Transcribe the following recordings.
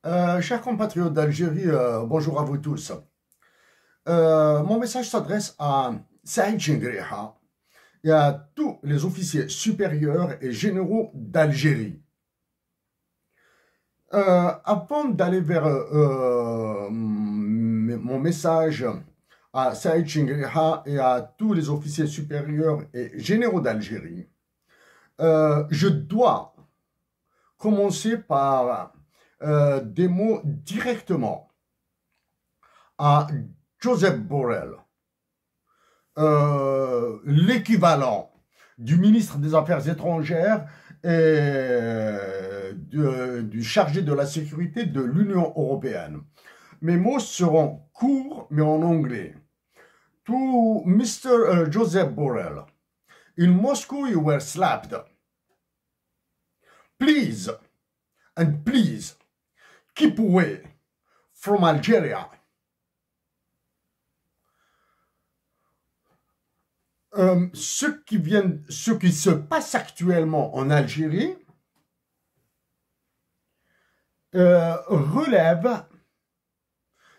Chers compatriotes d'Algérie, bonjour à vous tous. Mon message s'adresse à Saïd Chengriha et à tous les officiers supérieurs et généraux d'Algérie. Avant d'aller vers mon message à Saïd Chengriha et à tous les officiers supérieurs et généraux d'Algérie, je dois commencer par des mots directement à Joseph Borrell, l'équivalent du ministre des Affaires étrangères et du chargé de la sécurité de l'Union européenne. Mes mots seront courts, mais en anglais. To Mr. Joseph Borrell, in Moscow you were slapped. Please, and please, keep away from Algeria. Ce qui se passe actuellement en Algérie relève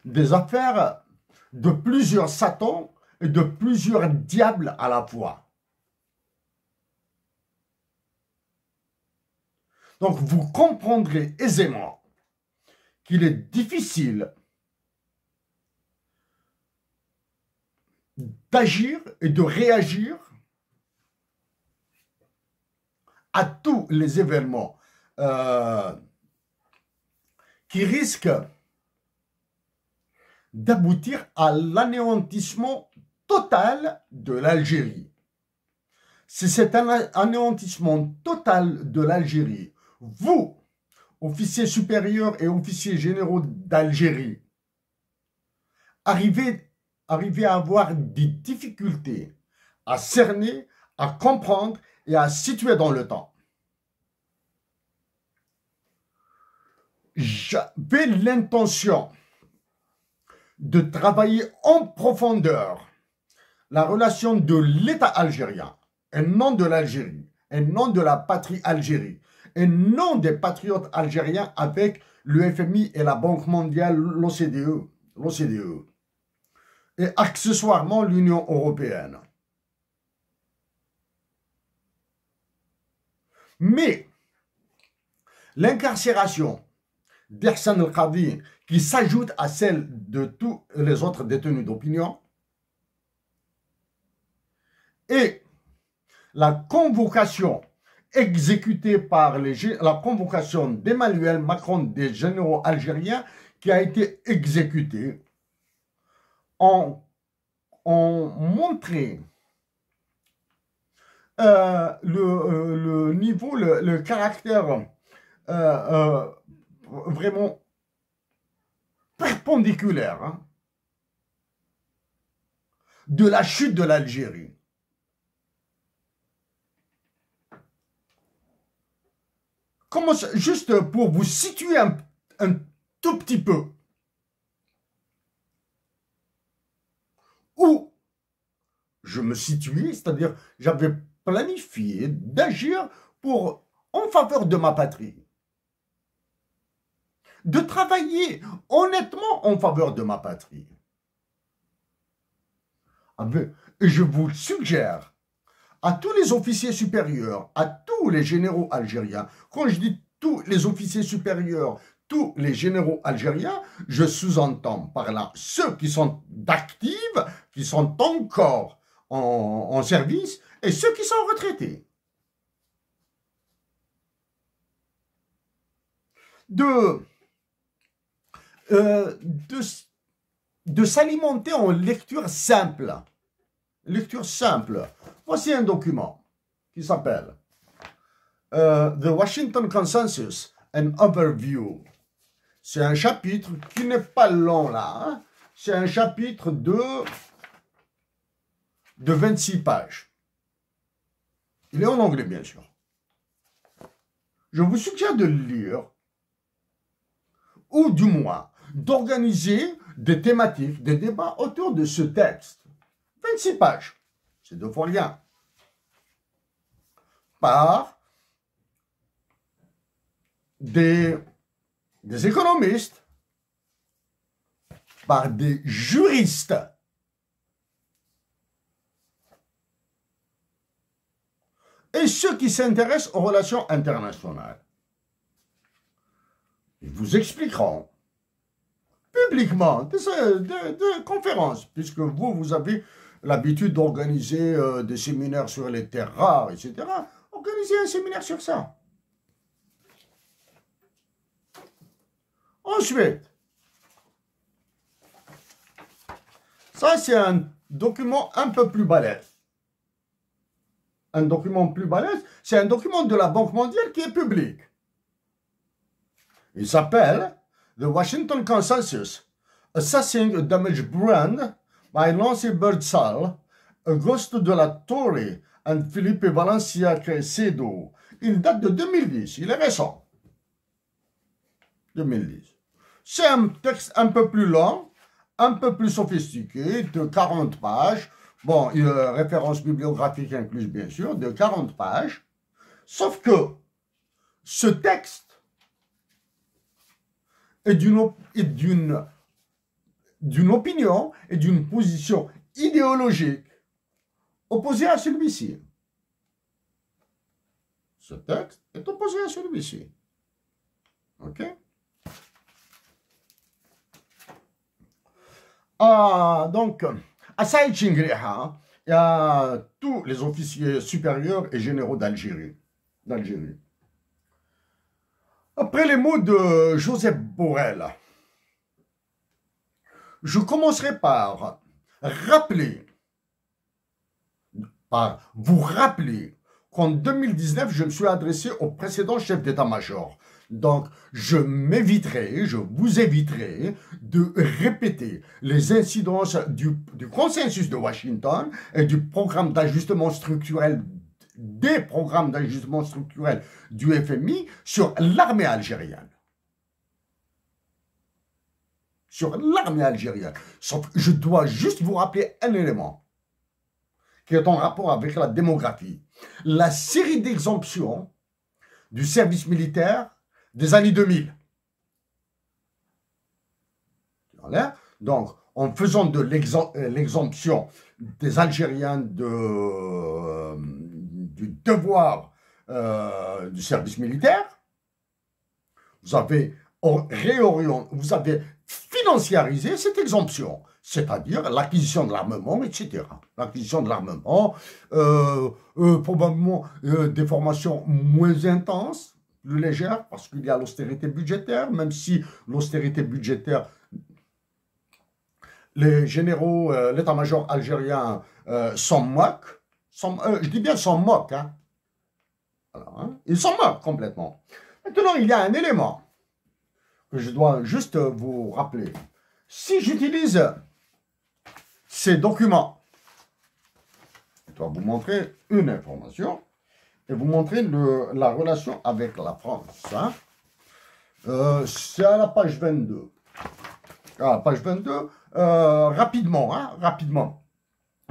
des affaires de plusieurs satans et de plusieurs diables à la fois. Donc vous comprendrez aisément qu'il est difficile d'agir et de réagir à tous les événements qui risquent d'aboutir à l'anéantissement total de l'Algérie. C'est cet anéantissement total de l'Algérie, vous, officiers supérieurs et officiers généraux d'Algérie, arrivez à avoir des difficultés à cerner, à comprendre et à situer dans le temps. J'avais l'intention de travailler en profondeur la relation de l'État algérien, et non de l'Algérie, et non de la patrie Algérie, et non des patriotes algériens avec le FMI et la Banque mondiale, l'OCDE, et accessoirement l'Union européenne. Mais l'incarcération d'Ersan El-Khadi, qui s'ajoute à celle de tous les autres détenus d'opinion, et la convocation exécutée par la convocation d'Emmanuel Macron des généraux algériens qui a été exécutée ont montré le niveau, le caractère vraiment perpendiculaire de la chute de l'Algérie. Juste pour vous situer un tout petit peu où je me situais, c'est-à-dire j'avais planifié d'agir en faveur de ma patrie, de travailler honnêtement en faveur de ma patrie. Et je vous suggère à tous les officiers supérieurs, à tous les généraux algériens, quand je dis tous les officiers supérieurs, tous les généraux algériens, je sous-entends par là ceux qui sont d'actifs, qui sont encore en service, et ceux qui sont retraités. De s'alimenter en lecture simple. Lecture simple. Voici un document qui s'appelle The Washington Consensus, an Overview. C'est un chapitre qui n'est pas long là. Hein? C'est un chapitre de 26 pages. Il est en anglais, bien sûr. Je vous suggère de le lire, ou du moins d'organiser des thématiques, des débats autour de ce texte. 26 pages, c'est 2 fois rien. Par des des économistes, par des juristes. Et ceux qui s'intéressent aux relations internationales. Ils vous expliqueront publiquement des conférences, puisque vous avez l'habitude d'organiser des séminaires sur les terres rares, etc. Organisez un séminaire sur ça. Ensuite, ça c'est un document un peu plus balèze. Un document plus balèze, c'est un document de la Banque mondiale qui est public. Il s'appelle The Washington Consensus, Assessing a Damaged Brand by Nancy Birdsall, Augusto de la Torre and Felipe Valencia Caicedo. Il date de 2010, il est récent. 2010. C'est un texte un peu plus long, un peu plus sophistiqué, de 40 pages. Bon, référence bibliographique incluse, bien sûr, de 40 pages. Sauf que ce texte est d'une opinion et d'une position idéologique opposée à celui-ci. Ce texte est opposé à celui-ci. OK? Donc, à Saïd Chingriha, il y a tous les officiers supérieurs et généraux d'Algérie. Après les mots de Joseph Borrell, je commencerai par vous rappeler qu'en 2019, je me suis adressé au précédent chef d'état-major. Donc, je vous éviterai de répéter les incidences du consensus de Washington et du programme d'ajustement structurel, des programmes d'ajustement structurel du FMI sur l'armée algérienne. Sur l'armée algérienne. Sauf que je dois juste vous rappeler un élément qui est en rapport avec la démographie. La série d'exemptions du service militaire des années 2000. Donc, en faisant de l'exemption des Algériens du devoir du service militaire, vous avez financiarisé cette exemption, c'est-à-dire l'acquisition de l'armement, etc. L'acquisition de l'armement, probablement des formations moins intenses, plus légère, parce qu'il y a l'austérité budgétaire, même si l'austérité budgétaire, les généraux, l'état-major algérien s'en moquent, je dis bien s'en moquent, hein. Alors, hein, ils s'en moquent complètement. Maintenant, il y a un élément que je dois juste vous rappeler. Si j'utilise ces documents, je dois vous montrer une information, et vous montrer la relation avec la France. Hein. C'est à la page 22. À la page 22, rapidement, hein, rapidement.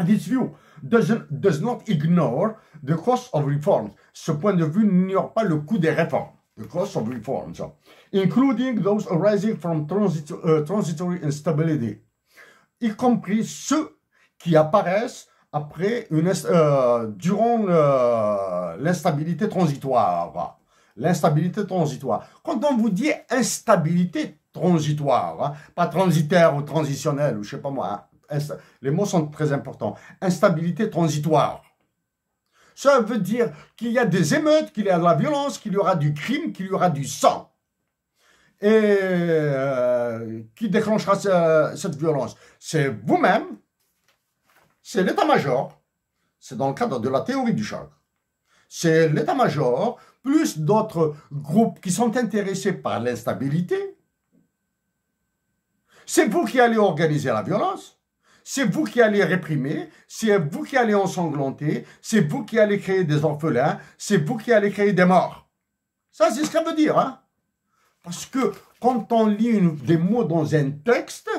This view does not ignore the cost of reforms. Ce point de vue n'ignore pas le coût des réformes. The cost of reforms, including those arising from transitory instability, y compris ceux qui apparaissent après durant l'instabilité transitoire. L'instabilité transitoire. Quand on vous dit instabilité transitoire, hein, pas transitaire ou transitionnelle, ou je sais pas moi, hein, les mots sont très importants. Instabilité transitoire. Ça veut dire qu'il y a des émeutes, qu'il y a de la violence, qu'il y aura du crime, qu'il y aura du sang. Et qui déclenchera cette violence? C'est vous-même. C'est l'état-major, c'est dans le cadre de la théorie du choc. C'est l'état-major, plus d'autres groupes qui sont intéressés par l'instabilité. C'est vous qui allez organiser la violence, c'est vous qui allez réprimer, c'est vous qui allez ensanglanter, c'est vous qui allez créer des orphelins, c'est vous qui allez créer des morts. Ça, c'est ce que ça veut dire, hein? Parce que quand on lit des mots dans un texte,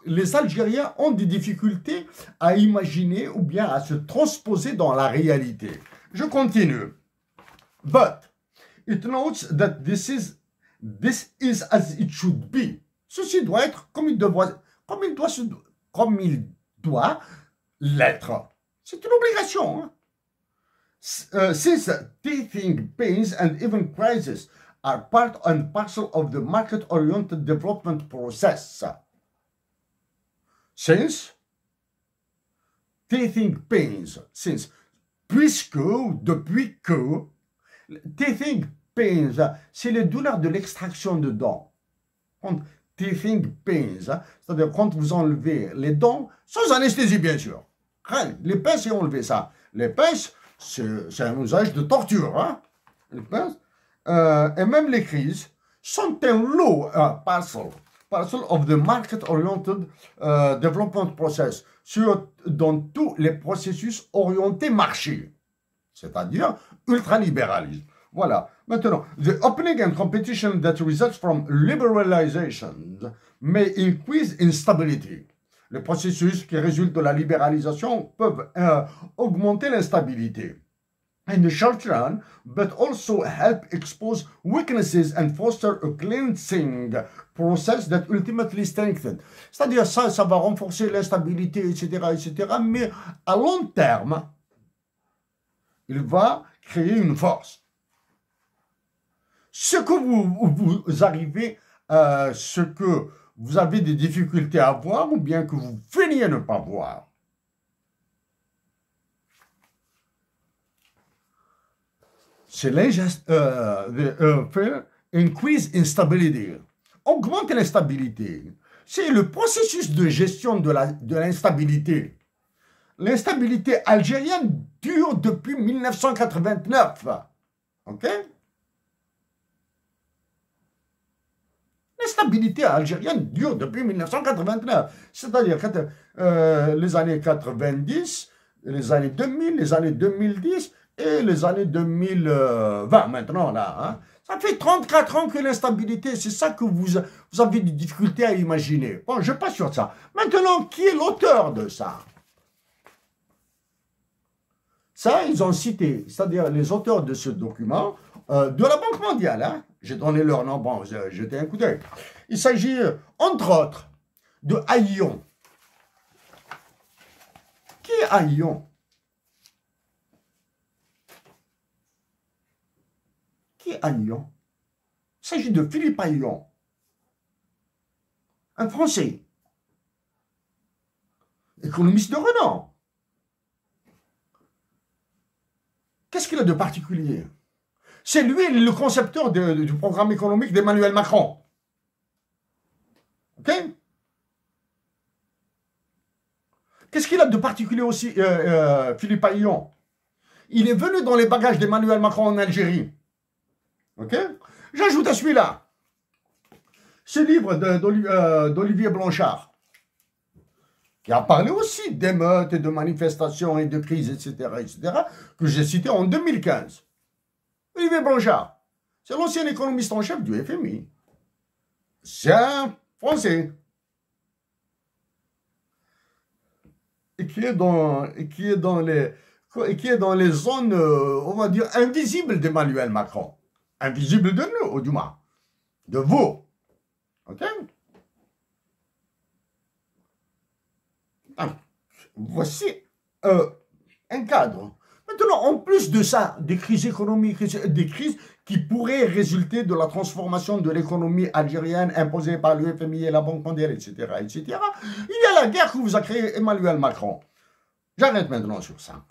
les Algériens ont des difficultés à imaginer ou bien à se transposer dans la réalité. Je continue. But it notes that this is This is as it should be. Ceci doit être comme il doit l'être. C'est une obligation. Hein? Since teething pains and even crises are part and parcel of the market-oriented development process. Since teething pains, since, puisque, depuis que, teething pains, c'est les douleurs de l'extraction de dents. Teething pains, c'est-à-dire quand vous enlevez les dents, sans anesthésie bien sûr. Les pinces, et enlever ça. Les pinces, c'est un usage de torture. Hein? Les pinces, et même les crises sont un lot, parcel of the market-oriented development process, dans tous les processus orientés marché, c'est-à-dire ultralibéralisme. Voilà. Maintenant, the opening and competition that results from liberalization may increase instability. Les processus qui résultent de la libéralisation peuvent augmenter l'instabilité in the short run, but also help expose weaknesses and foster a cleansing process that ultimately strengthens. C'est-à-dire ça va renforcer l'instabilité, etc., mais à long terme, il va créer une force. Ce que vous arrivez, ce que vous avez des difficultés à voir, ou bien que vous feignez ne pas voir, c'est increase instability, augmente l'instabilité. C'est le processus de gestion de l'instabilité. L'instabilité algérienne dure depuis 1989. OK? L'instabilité algérienne dure depuis 1989. C'est-à-dire les années 90, les années 2000, les années 2010 et les années 2020 maintenant. Là, hein. Ça fait 34 ans que l'instabilité, c'est ça que vous avez des difficultés à imaginer. Bon, je passe sur ça. Maintenant, qui est l'auteur de ça? Ça, ils ont cité, c'est-à-dire les auteurs de ce document, de la Banque mondiale. Hein. J'ai donné leur nom, bon, j'ai jeté un coup d'œil. Il s'agit, entre autres, de Haillon. Qui est Haillon? Qui est Haillon? Il s'agit de Philippe Haillon, un Français, économiste de renom. Qu'est-ce qu'il a de particulier? C'est lui le concepteur du programme économique d'Emmanuel Macron. OK? Qu'est-ce qu'il a de particulier aussi, Philippe Haillon? Il est venu dans les bagages d'Emmanuel Macron en Algérie. OK? J'ajoute à celui-là ce livre d'Olivier Blanchard, qui a parlé aussi d'émeutes et de manifestations et de crises, etc., que j'ai cité en 2015. Olivier Blanchard, c'est l'ancien économiste en chef du FMI. C'est un Français. Et qui est dans les zones, on va dire, invisibles d'Emmanuel Macron. Invisibles de nous, du moins. De vous. OK? Donc, voici un cadre. Maintenant, en plus de ça, des crises économiques, des crises qui pourraient résulter de la transformation de l'économie algérienne imposée par le FMI et la Banque mondiale, etc., il y a la guerre que vous a créée Emmanuel Macron. J'arrête maintenant sur ça.